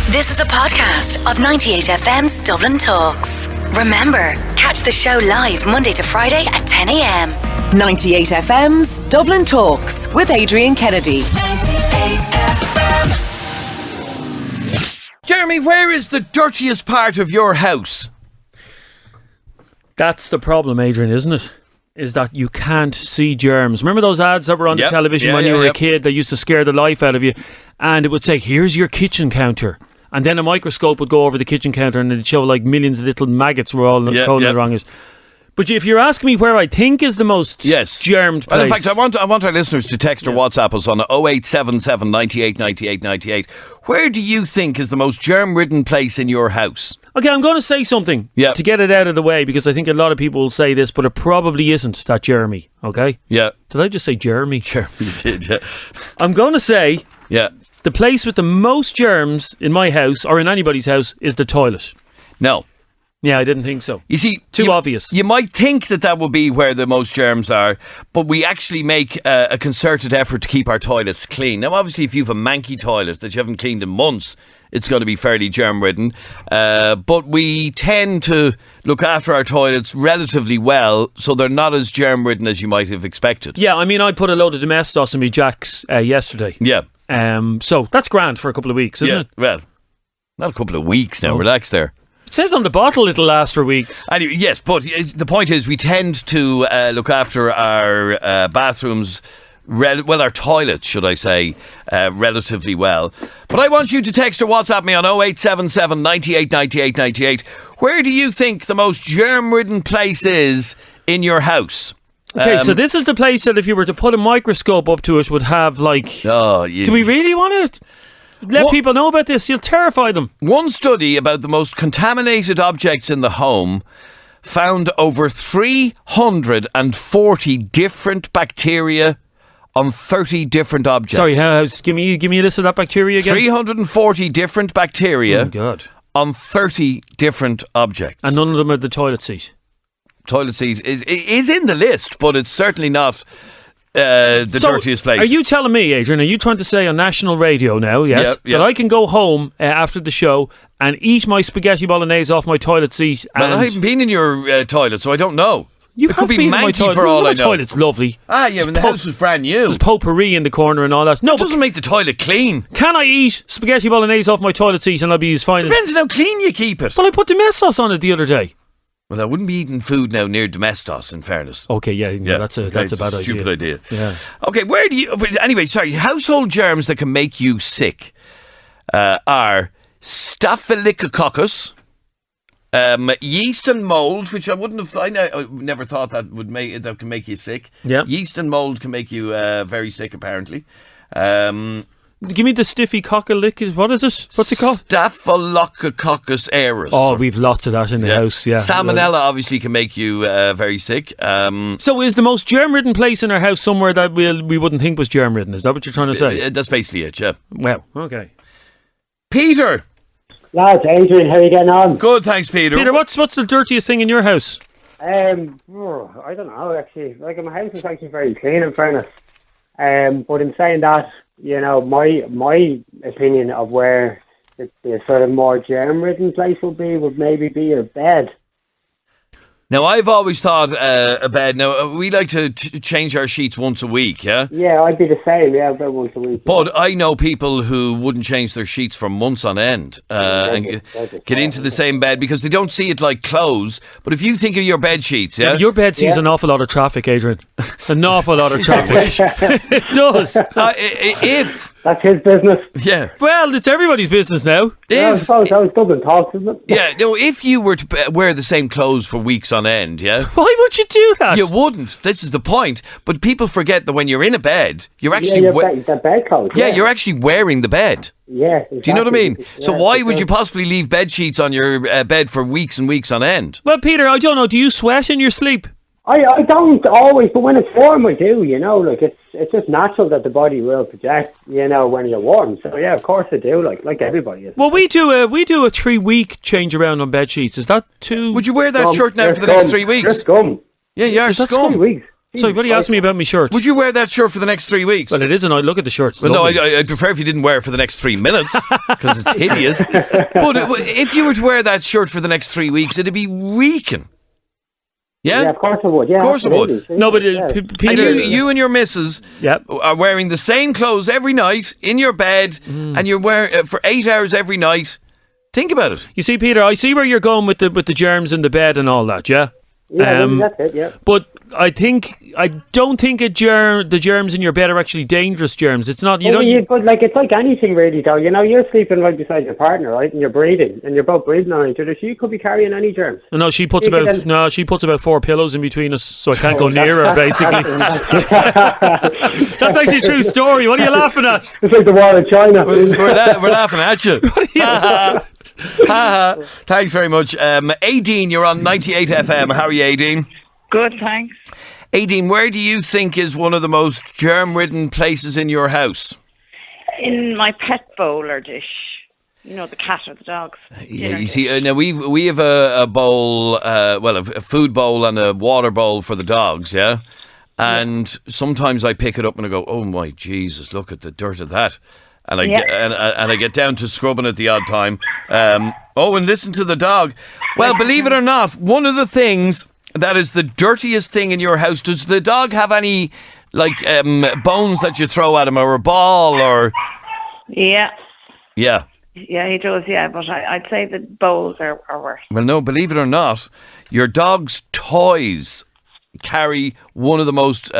This is a podcast of 98FM's Dublin Talks. Remember, catch the show live Monday to Friday at 10 a.m. 98FM's Dublin Talks with Adrian Kennedy. 98FM. Jeremy, where is the dirtiest part of your house? That's the problem, Adrian, isn't it? Is that you can't see germs. Remember those ads that were on the television when you were a kid that used to scare the life out of you? And it would say, here's your kitchen counter. And then a microscope would go over the kitchen counter and it'd show like millions of little maggots were all crawling around it. But if you're asking me where I think is the most germed place... Well, in fact, I want our listeners to text or WhatsApp us on 0877 98 98 98. Where do you think is the most germ-ridden place in your house? Okay, I'm going to say something to get it out of the way, because I think a lot of people will say this, but it probably isn't that Jeremy, okay? Yeah. Did I just say Jeremy? Jeremy did, yeah. I'm going to say... Yeah. The place with the most germs in my house, or in anybody's house, is the toilet. No. Yeah, I didn't think so. You see... Too obvious. You might think that would be where the most germs are, but we actually make a concerted effort to keep our toilets clean. Now, obviously, if you have a manky toilet that you haven't cleaned in months, it's going to be fairly germ-ridden. But we tend to look after our toilets relatively well, so they're not as germ-ridden as you might have expected. Yeah, I mean, I put a load of domestos in my jacks yesterday. Yeah. So that's grand for a couple of weeks, isn't it? Well, not a couple of weeks now. Relax there. It says on the bottle it'll last for weeks. Anyway, yes, but the point is we tend to look after our bathrooms, our toilets, should I say, relatively well. But I want you to text or WhatsApp me on 0877 98 98 98. Where do you think the most germ-ridden place is in your house? Okay, so this is the place that if you were to put a microscope up to it would have like... do we really want to let people know about this? You'll terrify them. One study about the most contaminated objects in the home found over 340 different bacteria on 30 different objects. Sorry, give me a list of that bacteria again. 340 different bacteria on 30 different objects. And none of them are the toilet seat. Toilet seat is in the list, but it's certainly not the dirtiest place. Are you telling me, Adrian, are you trying to say on national radio now, yes, that I can go home after the show and eat my spaghetti bolognese off my toilet seat? Well, I haven't been in your toilet, so I don't know. You it could be manky for all I know. The toilet's lovely. When the house was brand new. There's potpourri in the corner and all that. No, it doesn't make the toilet clean. Can I eat spaghetti bolognese off my toilet seat and I'll be as fine? Depends on how clean you keep it. Well, I put tomato sauce on it the other day. Well, I wouldn't be eating food now near domestos, in fairness. Okay, that's a bad idea. Stupid idea. Yeah. Okay, where do you... Anyway, sorry. Household germs that can make you sick are Staphylococcus, yeast and mold, which I never thought that can make you sick. Yeah. Yeast and mold can make you very sick, apparently. Give me the stiffy cockalick. What is it? What's it called? Staphylococcus aureus. Oh, we've lots of that in the house. Yeah. Salmonella obviously can make you very sick. So is the most germ-ridden place in our house somewhere that we wouldn't think was germ-ridden? Is that what you're trying to say? That's basically it. Yeah. Well, okay. Peter. Lads, Adrian, how are you getting on? Good, thanks, Peter. Peter, what's the dirtiest thing in your house? I don't know, actually. Like, my house is actually very clean, in fairness. But in saying that, you know, my opinion of where the sort of more germ-ridden place would maybe be your bed. Now, I've always thought a bed. Now, we like to change our sheets once a week, yeah? Yeah, I'd be the same, about once a week. But I know people who wouldn't change their sheets for months on end and get into the same bed because they don't see it like clothes. But if you think of your bed sheets, yeah? Your bed sees an awful lot of traffic, Adrian. An awful lot of traffic. It does. If... That's his business. Yeah. Well, it's everybody's business now. I suppose that was Dublin Talks, isn't it? Yeah, no, if you were to wear the same clothes for weeks on end, yeah? Why would you do that? You wouldn't. This is the point. But people forget that when you're in a bed, you're actually... the bed clothes. Yeah, you're actually wearing the bed. Yeah, exactly. Do you know what I mean? Yeah, so why would you possibly leave bed sheets on your bed for weeks and weeks on end? Well, Peter, I don't know. Do you sweat in your sleep? I don't always, but when it's warm, I do, you know, like it's just natural that the body will project, you know, when you're warm. So yeah, of course I do, like everybody is. Well, we do a 3-week change around on bed sheets. Is that too... Would you wear that shirt now for the next 3 weeks? You're scum. Yeah, you're scum. 3 weeks. Sorry, what are you asking me about my shirt? Would you wear that shirt for the next 3 weeks? Well, it isn't. I look at the shirt. Well, no, I'd prefer if you didn't wear it for the next 3 minutes because it's hideous. But if you were to wear that shirt for the next 3 weeks, it'd be reeking. Yeah? Yeah, of course it would. Yeah, Of course it would. absolutely. No, but And you and your missus are wearing the same clothes every night in your bed, and you're wearing for 8 hours every night. Think about it. You see, Peter, I see where you're going with the germs in the bed and all that, yeah? Yeah, that's it, yeah. But I don't think the germs in your bed are actually dangerous germs. It's not, But like it's like anything really, though. You know, you're sleeping right beside your partner, right, and you're breathing, and you're both breathing on each other. She could be carrying any germs. No, she puts about 4 pillows in between us, so I can't go near her. Basically, that's actually a true story. What are you laughing at? It's like the war in China. We're laughing at you. Thanks very much. Aideen, you're on 98 FM. How are you, Aideen? Good, thanks. Aideen, where do you think is one of the most germ-ridden places in your house? In my pet bowler dish. You know, the cat or the dogs. Yeah, you see, now we have a bowl, a food bowl and a water bowl for the dogs, yeah? And sometimes I pick it up and I go, oh my Jesus, look at the dirt of that. And I get down to scrubbing it the odd time. And listen to the dog. Well, believe it or not, one of the things that is the dirtiest thing in your house, does the dog have any, bones that you throw at him, or a ball, or... Yeah. Yeah. Yeah, he does, yeah, but I'd say the bowls are worse. Well, no, believe it or not, your dog's toys carry one of the most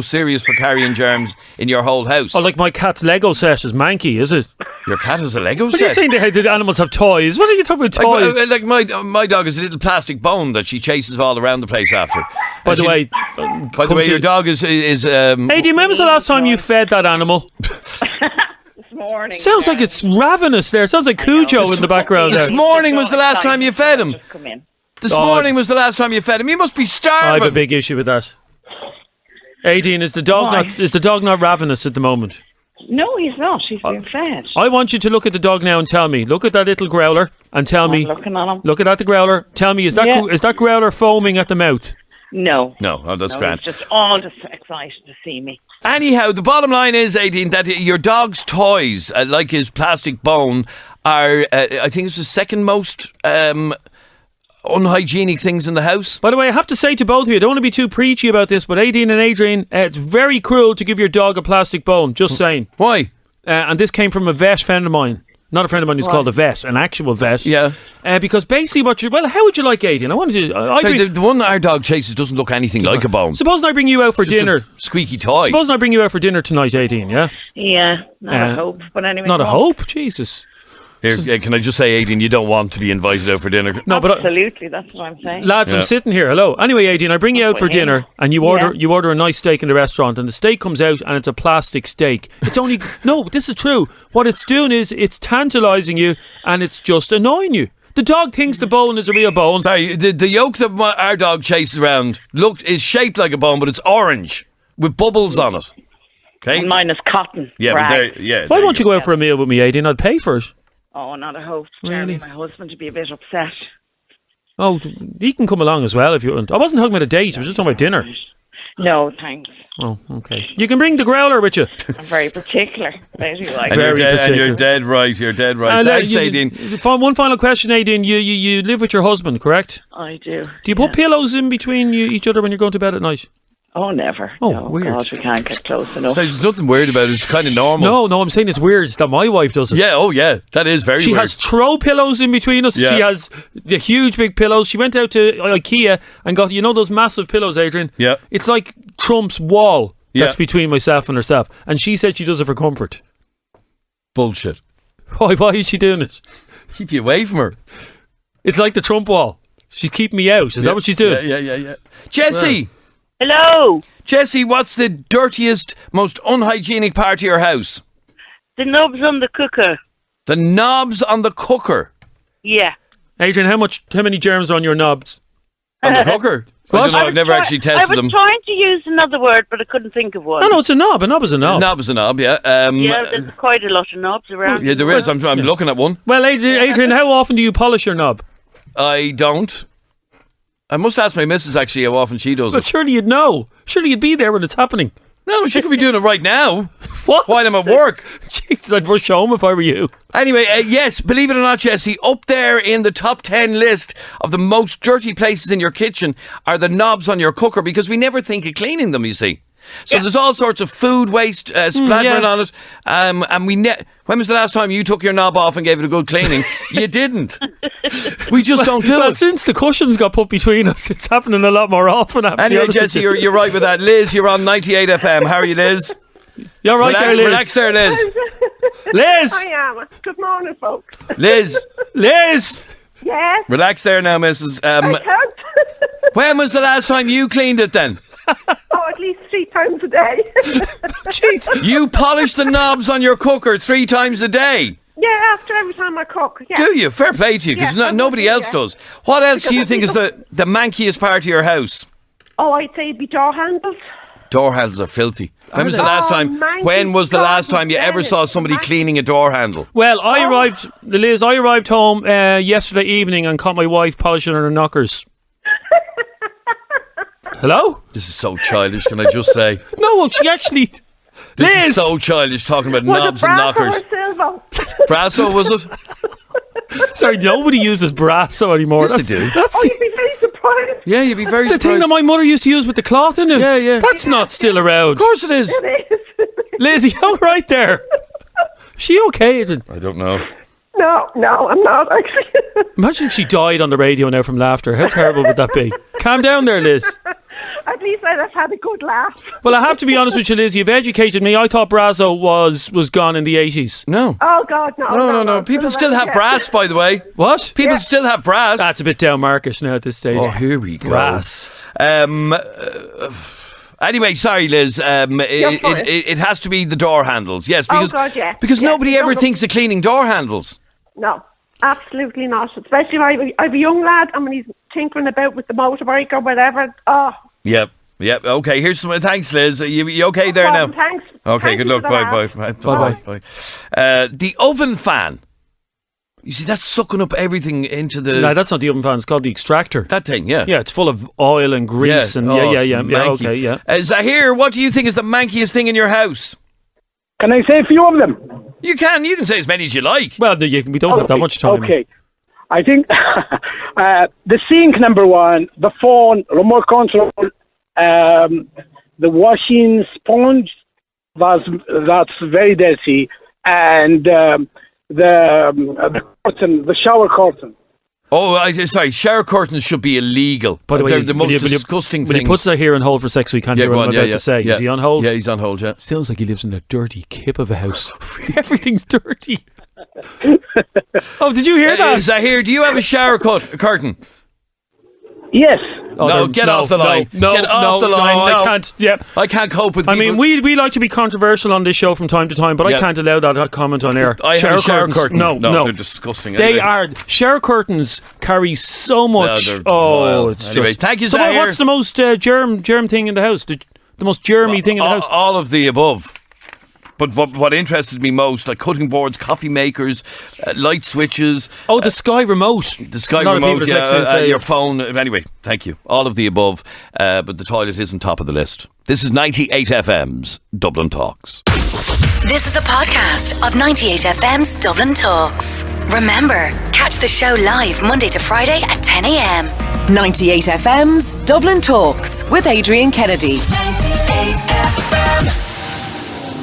serious for carrying germs in your whole house. Oh, like my cat's Lego set is manky, is it? Your cat has a Lego set? What are you saying? The animals have toys? What are you talking about toys? Like my dog is a little plastic bone that she chases all around the place after. By the way, your dog is Hey, do you remember the last time you fed that animal? This morning. Sounds like it's ravenous there. Sounds like Cujo in the background there. This morning was the last time you fed him. Just come in. This morning was the last time you fed him. You must be starving. I have a big issue with that. Aideen, is the dog not ravenous at the moment? No, he's not. He's being fed. I want you to look at the dog now and tell me. Look at that little growler and tell me. I'm looking at him. Look at the growler. Tell me, is that growler foaming at the mouth? No. No, that's grand. He's all just excited to see me. Anyhow, the bottom line is, Aideen, that your dog's toys, like his plastic bone, are, I think it's the second most unhygienic things in the house. By the way, I have to say to both of you, I don't want to be too preachy about this, but Aideen and Adrian, it's very cruel to give your dog a plastic bone. Just saying. Why? And this came from a vet friend of mine. Not a friend of mine who's called a vet, an actual vet. Yeah. Because basically how would you like Aideen? I wanted to... the one our dog chases doesn't look anything like a bone. Supposing I bring you out for dinner. A squeaky toy. Supposing I bring you out for dinner tonight, Aideen, yeah? Yeah, not a hope. But anyway. Not a hope? Jesus. Here, can I just say, Aideen, you don't want to be invited out for dinner? No, absolutely, that's what I'm saying. Lads, I'm sitting here. Hello. Anyway, Aideen, I bring you out for dinner, and you order a nice steak in the restaurant, and the steak comes out, and it's a plastic steak. It's only this is true. What it's doing is it's tantalising you, and it's just annoying you. The dog thinks the bone is a real bone. Sorry, the yolk that our dog chases around is shaped like a bone, but it's orange with bubbles on it. Okay, and mine is cotton. Yeah, Why won't you go out for a meal with me, Aideen? I'd pay for it. Oh, not a hope. Really? My husband to be a bit upset. Oh, he can come along as well if you want. I wasn't talking about a date. I was just talking about dinner. No, thanks. Oh, okay. You can bring the growler with you. I'm very particular. Very particular. And you're dead right. You're dead right. Thanks, Aideen. One final question, Aideen. You live with your husband, correct? I do. Do you put pillows in between each other when you're going to bed at night? Oh, never. Oh, no, weird. God, we can't get close enough. So there's nothing weird about it. It's kind of normal. No, I'm saying it's weird that my wife does it. Yeah, that is very weird. She has throw pillows in between us. Yeah. She has the huge big pillows. She went out to IKEA and got, those massive pillows, Adrian? Yeah. It's like Trump's wall that's between myself and herself. And she said she does it for comfort. Bullshit. Why is she doing it? Keep you away from her. It's like the Trump wall. She's keeping me out. Is that what she's doing? Yeah. Jesse! Hello. Jesse, what's the dirtiest, most unhygienic part of your house? The knobs on the cooker. The knobs on the cooker? Yeah. Adrian, how many germs are on your knobs? On the cooker? I don't know, I've never actually tested them. I was trying to use another word, but I couldn't think of one. No, it's a knob. A knob is a knob. A knob is a knob, yeah. There's quite a lot of knobs around. Yeah, there is. I'm looking at one. Well, Adrian, how often do you polish your knob? I don't. I must ask my missus actually how often she does But it. surely you'd know. Surely you'd be there when it's happening. No, she could be doing it right now. What? While I'm at work. Jesus, I'd rush home if I were you. Anyway, yes, believe it or not, Jesse, up there in the top 10 list of the most dirty places in your kitchen are the knobs on your cooker, because we never think of cleaning them, you see. So there's all sorts of food waste splattering on it. And when was the last time you took your knob off and gave it a good cleaning? You didn't. We just don't do Well, it. since the cushions got put between us, it's happening a lot more often. Anyway, Jesse, you're right with that. Liz, you're on 98 FM. How are you, Liz? You're right there, Liz. Relax there, Liz. Liz! I am. Good morning, folks. Liz, Liz! Yes, relax there now, Mrs. I can't. When was the last time you cleaned it then? Oh, at least 3 times a day. Jeez. You polish the knobs on your cooker 3 times a day. Yeah, after every time I cook. Yeah. Do you? Fair play to you, because Yeah, nobody else yeah. does. What else do you Because think is the mankiest part of your house? Oh, I'd say it'd be door handles. Door handles are filthy. When was the last time? manky When was the last God, time you ever Dennis, saw somebody manky. cleaning a door handle? Well, I arrived home yesterday evening and caught my wife polishing her knockers. Hello? This is so childish. Can I just say? No, well, she actually... This Liz! is so childish. Talking about Was knobs it and Brasso knockers. or Silvo? Brasso, was it? Sorry, nobody uses Brasso anymore. Yes, they do. That's Oh, the, you'd be very surprised. Yeah, you'd be very the thing surprised. that my mother used to use with the cloth in it. Yeah, yeah. That's not still around. Of course it is. It is. Liz, are you all right there? Is she okay? I don't know. No, I'm not actually. Imagine if she died on the radio now from laughter. How terrible would that be? Calm down there, Liz. At least I'd have had a good laugh. Well, I have to be honest with you, Liz. You've educated me. I thought Brasso was gone in the 80s. No. Oh God, no. No. People still have brass, by the way. What? People still have brass. That's a bit down market now at this stage. Oh, here we go. Brass. Anyway, sorry, Liz. It has to be the door handles. Yes, because God, yeah. because Yeah, nobody ever no. thinks of cleaning door handles. No, absolutely not. Especially when I've a young lad and when he's tinkering about with the motorbike or whatever. Oh, Yep. Okay. Here's some. Thanks, Liz. You okay there now? Thanks. Okay. Thank Good you luck. for the Bye. laugh. Bye. The oven fan. You see, that's sucking up everything into the No, that's not the oven fan. It's called the extractor. that thing. Yeah. Yeah, it's full of oil and grease and Oh, yeah. it's manky. Okay, yeah. Zahir, what do you think is the mankiest thing in your house? Can I say a few of them? You can say as many as you like. Well, we don't have that much time. Okay. I think the sink, number one, the phone, remote control, the washing sponge, that's very dirty, and the curtain, the shower curtain. Oh, sorry. Shower curtains should be illegal. By the way, they're the most when disgusting When things. he puts that here on hold for sex, we can't hear what I'm about to say. Yeah. Is he on hold? Yeah, he's on hold. Yeah. Sounds like he lives in a dirty kip of a house. Everything's dirty. Oh, did you hear that? Zahir, do you have a shower curtain? Yes. Oh, No, get off the line. No, Get off the line. No, No. I can't. Yeah. I can't cope with I people. mean, we like to be controversial on this show from time to time, but Yeah. I can't allow that comment on air. I have a shower curtains, curtain. No, they're disgusting. They Anyway. are. Shower curtains carry so much. they're Oh, vile. it's Anyway, just. thank you, So Zahir. what's the most germ thing in the house? The most germy thing in the house? All of the above. But what interested me most, like cutting boards, coffee makers, light switches. Oh, the Sky remote. The Sky A lot of remote, people are texting to say- your phone. Anyway, thank you. All of the above, but the toilet isn't top of the list. This is 98FM's Dublin Talks. This is a podcast of 98FM's Dublin Talks. Remember, catch the show live Monday to Friday at 10 a.m. 98FM's Dublin Talks with Adrian Kennedy. 98FM.